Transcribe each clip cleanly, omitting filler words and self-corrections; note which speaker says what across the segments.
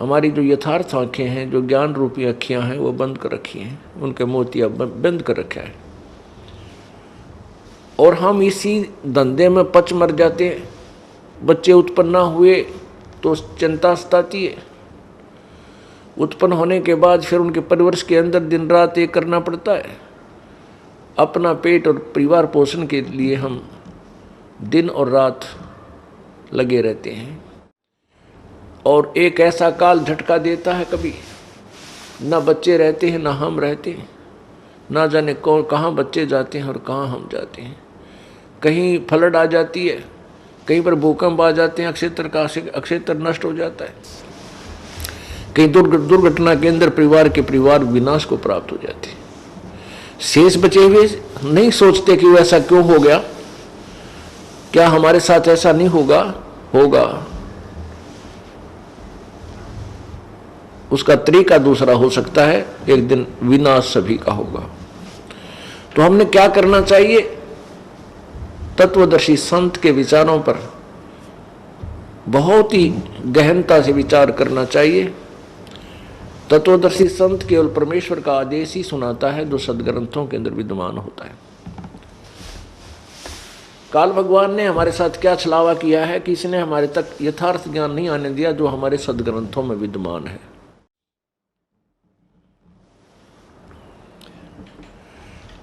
Speaker 1: हमारी जो यथार्थ आँखें हैं, जो ज्ञान रूपी अखियाँ हैं, वो बंद कर रखी हैं, उनके मोतिया बंद कर रखा है। और हम इसी धंधे में पच मर जाते हैं। बच्चे उत्पन्न ना हुए तो चिंता सताती है, उत्पन्न होने के बाद फिर उनके परिवर्ष के अंदर दिन रात एक करना पड़ता है। अपना पेट और परिवार पोषण के लिए हम दिन और रात लगे रहते हैं। और एक ऐसा काल झटका देता है, कभी ना बच्चे रहते हैं ना हम रहते हैं, ना जाने कौन कहाँ बच्चे जाते हैं और कहाँ हम जाते हैं। कहीं फ्लड आ जाती है, कहीं पर भूकंप आ जाते हैं, अक्षेत्र नष्ट हो जाता है, कहीं दुर्घटना के अंदर परिवार विनाश को प्राप्त हो जाते हैं। शेष बचे हुए नहीं सोचते कि वो ऐसा क्यों हो गया, क्या हमारे साथ ऐसा नहीं होगा। उसका तरीका दूसरा हो सकता है, एक दिन विनाश सभी का होगा। तो हमने क्या करना चाहिए? तत्वदर्शी संत के विचारों पर बहुत ही गहनता से विचार करना चाहिए। तत्वदर्शी संत केवल परमेश्वर का आदेश ही सुनाता है जो सदग्रंथों के अंदर विद्यमान होता है। काल भगवान ने हमारे साथ क्या छलावा किया है कि इसने हमारे तक यथार्थ ज्ञान नहीं आने दिया जो हमारे सदग्रंथों में विद्यमान है।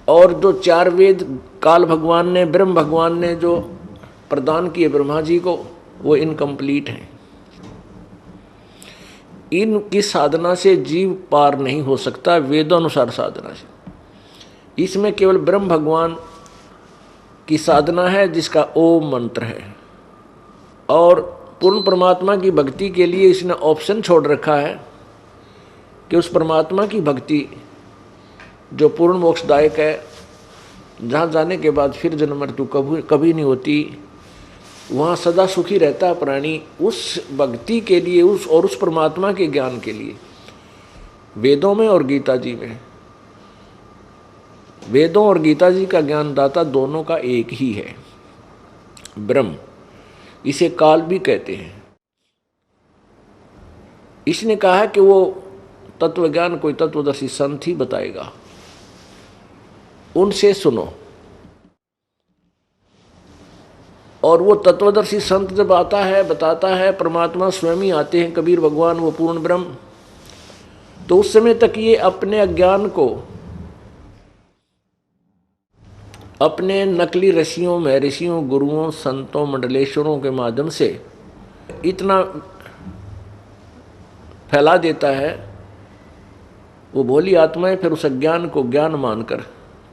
Speaker 1: और जो 4 वेद काल भगवान ने, ब्रह्म भगवान ने जो प्रदान किए ब्रह्मा जी को, वो इनकम्प्लीट हैं। इनकी साधना से जीव पार नहीं हो सकता, वेदानुसार साधना से। इसमें केवल ब्रह्म भगवान की साधना है जिसका ओम मंत्र है। और पूर्ण परमात्मा की भक्ति के लिए इसने ऑप्शन छोड़ रखा है कि उस परमात्मा की भक्ति जो पूर्ण मोक्षदायक है, जहाँ जाने के बाद फिर जन्म मृत्यु कभी नहीं होती, वहाँ सदा सुखी रहता है प्राणी, उस भक्ति के लिए उस परमात्मा के ज्ञान के लिए वेदों में और गीता जी में, वेदों और गीता जी का ज्ञानदाता दोनों का एक ही है, ब्रह्म। इसे काल भी कहते हैं। इसने कहा कि वो तत्व ज्ञान कोई तत्वदर्शी संत ही बताएगा, उनसे सुनो। और वो तत्वदर्शी संत जब आता है, बताता है, परमात्मा स्वयं ही आते हैं, कबीर भगवान, वो पूर्ण ब्रह्म, तो उस समय तक ये अपने अज्ञान को अपने नकली ऋषियों गुरुओं संतों मंडलेश्वरों के माध्यम से इतना फैला देता है। वो भोली आत्माएं फिर उस अज्ञान को ज्ञान मानकर,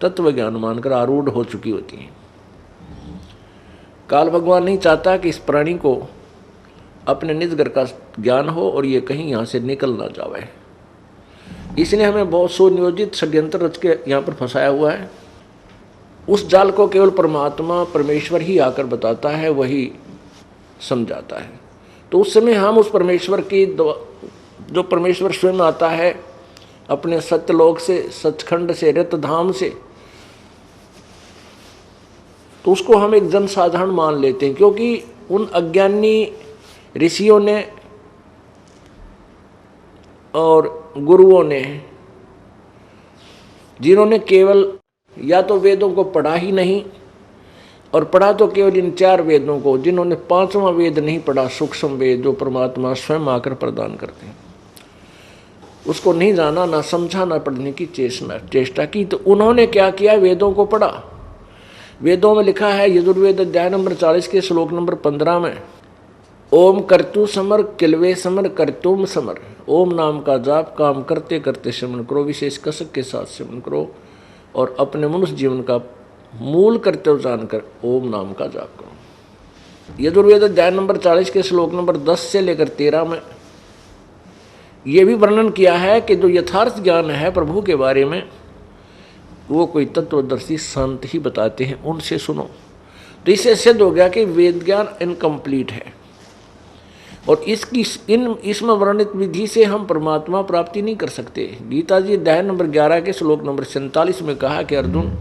Speaker 1: तत्व ज्ञान मानकर आरूढ़ हो चुकी होती हैं। काल भगवान नहीं चाहता कि इस प्राणी को अपने निज घर का ज्ञान हो और ये कहीं यहाँ से निकल ना जावे। इसने हमें बहुत सुनियोजित षड्यंत्र रच के यहाँ पर फंसाया हुआ है। उस जाल को केवल परमात्मा परमेश्वर ही आकर बताता है, वही समझाता है। तो उस समय हम उस परमेश्वर की, जो परमेश्वर स्वयं आता है अपने सत्यलोक से, सचखंड से, रतधाम से, तो उसको हम एक जन साधारण मान लेते हैं, क्योंकि उन अज्ञानी ऋषियों ने और गुरुओं ने, जिन्होंने केवल या तो वेदों को पढ़ा ही नहीं, और पढ़ा तो केवल इन 4 वेदों को, जिन्होंने 5वां वेद नहीं पढ़ा, सूक्ष्म वेद जो परमात्मा स्वयं आकर प्रदान करते हैं, उसको नहीं जाना, ना समझा, ना पढ़ने की चेष्टा की। तो उन्होंने क्या किया? वेदों को पढ़ा। वेदों में लिखा है, यजुर्वेद अध्याय नंबर 40 के श्लोक नंबर 15 में, ओम कर्तु समर किलवे समर कर्तुम समर। ओम नाम का जाप काम करते करते श्रवण करो, विशेष कसक के साथ श्रवण करो, और अपने मनुष्य जीवन का मूल कर्तव्य जानकर ओम नाम का जाप करो। यजुर्वेद अध्याय नंबर 40 के श्लोक नंबर 10 से लेकर 13 में यह भी वर्णन किया है कि जो यथार्थ ज्ञान है प्रभु के बारे में, वो कोई तत्वदर्शी संत ही बताते हैं, उनसे सुनो। तो इससे सिद्ध हो गया कि वेद ज्ञान इनकम्प्लीट है, और इसमें वर्णित विधि से हम परमात्मा प्राप्ति नहीं कर सकते। गीता जी अध्याय नंबर 11 के श्लोक नंबर 47 में कहा कि अर्जुन,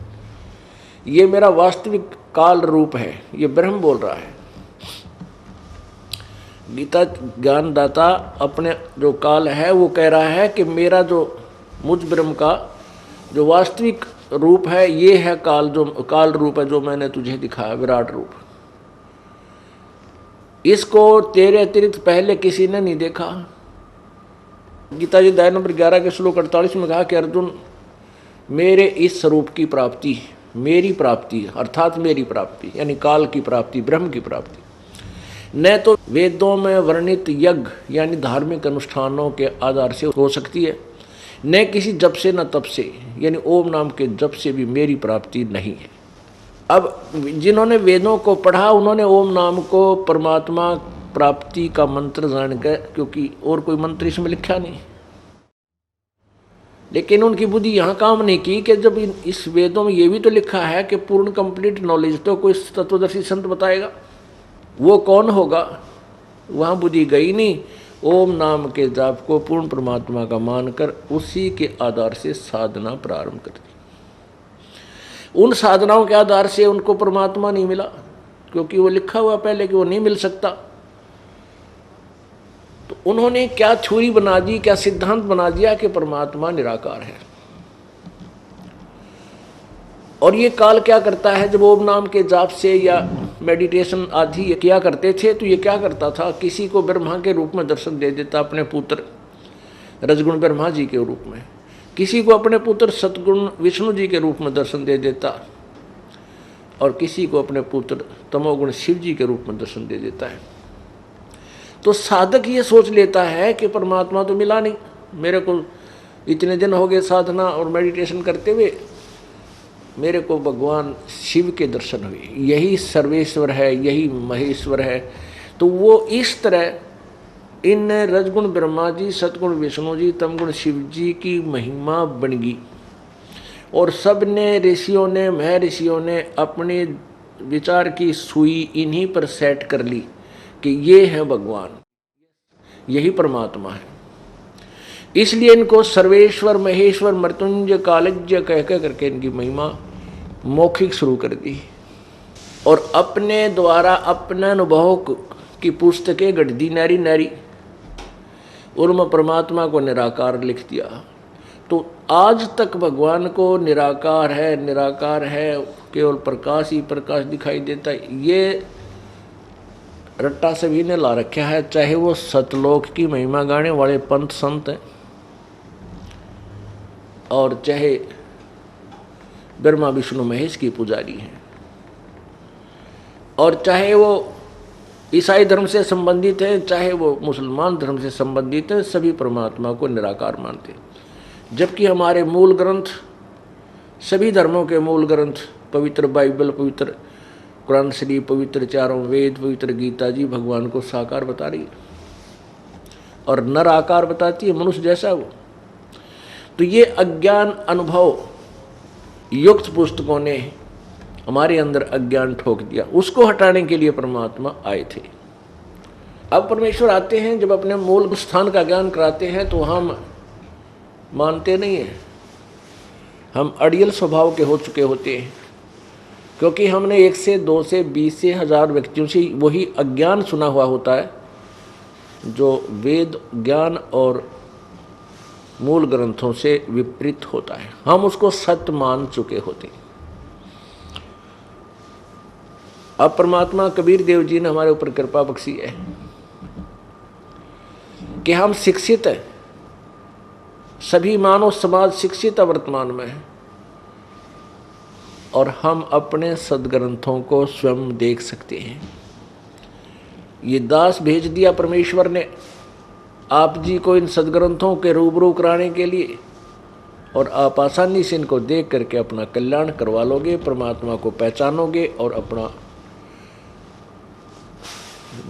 Speaker 1: ये मेरा वास्तविक काल रूप है, ये ब्रह्म बोल रहा है। गीता ज्ञानदाता अपने जो काल है वो कह रहा है कि मेरा जो मुझ ब्रह्म का जो वास्तविक रूप है ये है काल, जो काल रूप है जो मैंने तुझे दिखाया, विराट रूप। इसको तेरे अतिरिक्त पहले किसी ने नहीं देखा। गीता जी अध्याय नंबर 11 के श्लोक 48 में कहा कि अर्जुन, मेरे इस स्वरूप की प्राप्ति, मेरी प्राप्ति अर्थात मेरी प्राप्ति यानी काल की प्राप्ति, ब्रह्म की प्राप्ति, न तो वेदों में वर्णित यज्ञ यानी धार्मिक अनुष्ठानों के आधार से हो सकती है, न किसी जप से न तप से यानी ओम नाम के जप से भी मेरी प्राप्ति नहीं है। अब जिन्होंने वेदों को पढ़ा उन्होंने ओम नाम को परमात्मा प्राप्ति का मंत्र जानकर, क्योंकि और कोई मंत्र इसमें लिखा नहीं, लेकिन उनकी बुद्धि यहाँ काम नहीं की कि जब इस वेदों में ये भी तो लिखा है कि पूर्ण कंप्लीट नॉलेज तो कोई तत्वदर्शी संत बताएगा, वो कौन होगा। वहाँ बुद्धि गई नहीं। ओम नाम के जाप को पूर्ण परमात्मा का मानकर उसी के आधार से साधना प्रारंभ कर दी। उन साधनाओं के आधार से उनको परमात्मा नहीं मिला, क्योंकि वो लिखा हुआ पहले कि वो नहीं मिल सकता। तो उन्होंने क्या थ्योरी बना दी, क्या सिद्धांत बना दिया कि परमात्मा निराकार है। और ये काल क्या करता है, जब ओम नाम के जाप से या मेडिटेशन आदि किया करते थे तो ये क्या करता था, किसी को ब्रह्मा के रूप में दर्शन दे देता, अपने पुत्र रजगुण ब्रह्मा जी के रूप में, किसी को अपने पुत्र सतगुण विष्णु जी के रूप में दर्शन दे देता, और किसी को अपने पुत्र तमोगुण शिव जी के रूप में दर्शन दे देता है। तो साधक ये सोच लेता है कि परमात्मा तो मिला नहीं, मेरे को इतने दिन हो गए साधना और मेडिटेशन करते हुए, मेरे को भगवान शिव के दर्शन हुए, यही सर्वेश्वर है, यही महेश्वर है। तो वो इस तरह इन रजगुण ब्रह्मा जी, सतगुण विष्णु जी, तमगुण शिव जी की महिमा बन गई, और सब ने ऋषियों ने, महर्षियों ने अपने विचार की सुई इन्हीं पर सेट कर ली कि ये है भगवान, यही परमात्मा है। इसलिए इनको सर्वेश्वर, महेश्वर, मृत्युंजय, कालज्ञ कह करके इनकी महिमा मौखिक शुरू कर दी, और अपने द्वारा अपने अनुभव की पुस्तकें गढ़ दी नारी नारी, उनमें परमात्मा को निराकार लिख दिया। तो आज तक भगवान को निराकार है, निराकार है, केवल प्रकाश ही प्रकाश दिखाई देता है, ये रट्टा सभी ने ला रखा है। चाहे वो सतलोक की महिमा गाने वाले पंथ संत हैं, और चाहे ब्रह्मा विष्णु महेश की पुजारी हैं, और चाहे वो ईसाई धर्म से संबंधित हैं, चाहे वो मुसलमान धर्म से संबंधित हैं, सभी परमात्मा को निराकार मानते हैं। जबकि हमारे मूल ग्रंथ, सभी धर्मों के मूल ग्रंथ, पवित्र बाइबल, पवित्र कुरान शरीफ, पवित्र चारों वेद, पवित्र गीता जी भगवान को साकार बता रही है, और नर आकार बताती है, मनुष्य जैसा वो। तो ये अज्ञान अनुभव युक्त पुस्तकों ने हमारे अंदर अज्ञान ठोक दिया, उसको हटाने के लिए परमात्मा आए थे। अब परमेश्वर आते हैं, जब अपने मूल स्थान का ज्ञान कराते हैं तो हम मानते नहीं हैं, हम अड़ियल स्वभाव के हो चुके होते हैं, क्योंकि हमने 1 से 2 से 20 से 1000 व्यक्तियों से वही अज्ञान सुना हुआ होता है जो वेद ज्ञान और मूल ग्रंथों से विपरीत होता है। हम उसको सत्य मान चुके होते हैं। अब परमात्मा कबीर देव जी ने हमारे ऊपर कृपा बख्शी है कि हम शिक्षित हैं, सभी मानव समाज शिक्षित है वर्तमान में, और हम अपने सदग्रंथों को स्वयं देख सकते हैं। ये दास भेज दिया परमेश्वर ने आप जी को इन सदग्रंथों के रूबरू कराने के लिए, और आप आसानी से इनको देख करके अपना कल्याण करवा लोगे, परमात्मा को पहचानोगे और अपना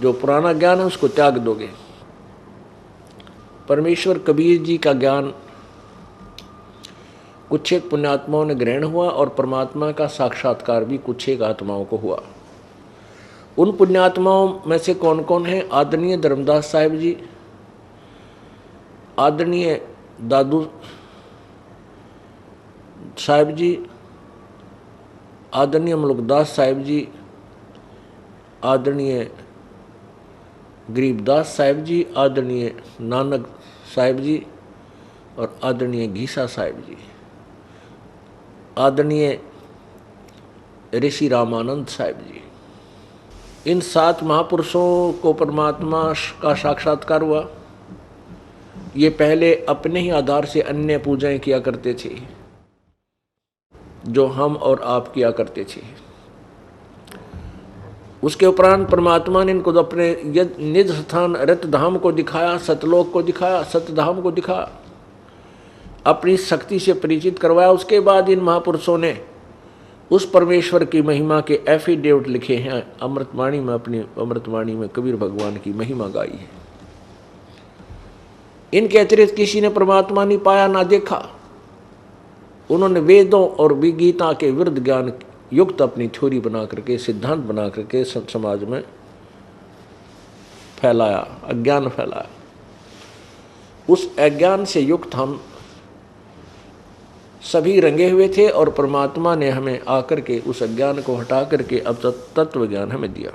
Speaker 1: जो पुराना ज्ञान है उसको त्याग दोगे। परमेश्वर कबीर जी का ज्ञान कुछ एक पुण्यात्माओं ने ग्रहण हुआ, और परमात्मा का साक्षात्कार भी कुछ एक आत्माओं को हुआ। उन पुण्यात्माओं में से कौन कौन है? आदरणीय धर्मदास साहिब जी, आदरणीय दादू साहिब जी, आदरणीय मुल्कदास साहिब जी, आदरणीय गरीबदास साहिब जी, आदरणीय नानक साहिब जी और आदरणीय घीसा साहिब जी, आदरणीय ऋषि रामानंद साहिब जी, इन 7 महापुरुषों को परमात्मा का साक्षात्कार हुआ। ये पहले अपने ही आधार से अन्य पूजाएं किया करते थे जो हम और आप किया करते थे। उसके उपरांत परमात्मा ने इनको अपने निज स्थान रतधाम को दिखाया, सतलोक को दिखाया, सतधाम को दिखाया, अपनी शक्ति से परिचित करवाया। उसके बाद इन महापुरुषों ने उस परमेश्वर की महिमा के एफिडेविट लिखे हैं अमृतवाणी में। अपनी अमृतवाणी में कबीर भगवान की महिमा गाई है। इनके अतिरिक्त किसी ने परमात्मा नहीं पाया ना देखा। उन्होंने वेदों और गीता के विरुद्ध ज्ञान युक्त अपनी थ्योरी बना करके, सिद्धांत बना करके समाज में फैलाया, अज्ञान फैलाया। उस अज्ञान से युक्त हम सभी रंगे हुए थे और परमात्मा ने हमें आकर के उस अज्ञान को हटा करके अब तत्व ज्ञान हमें दिया।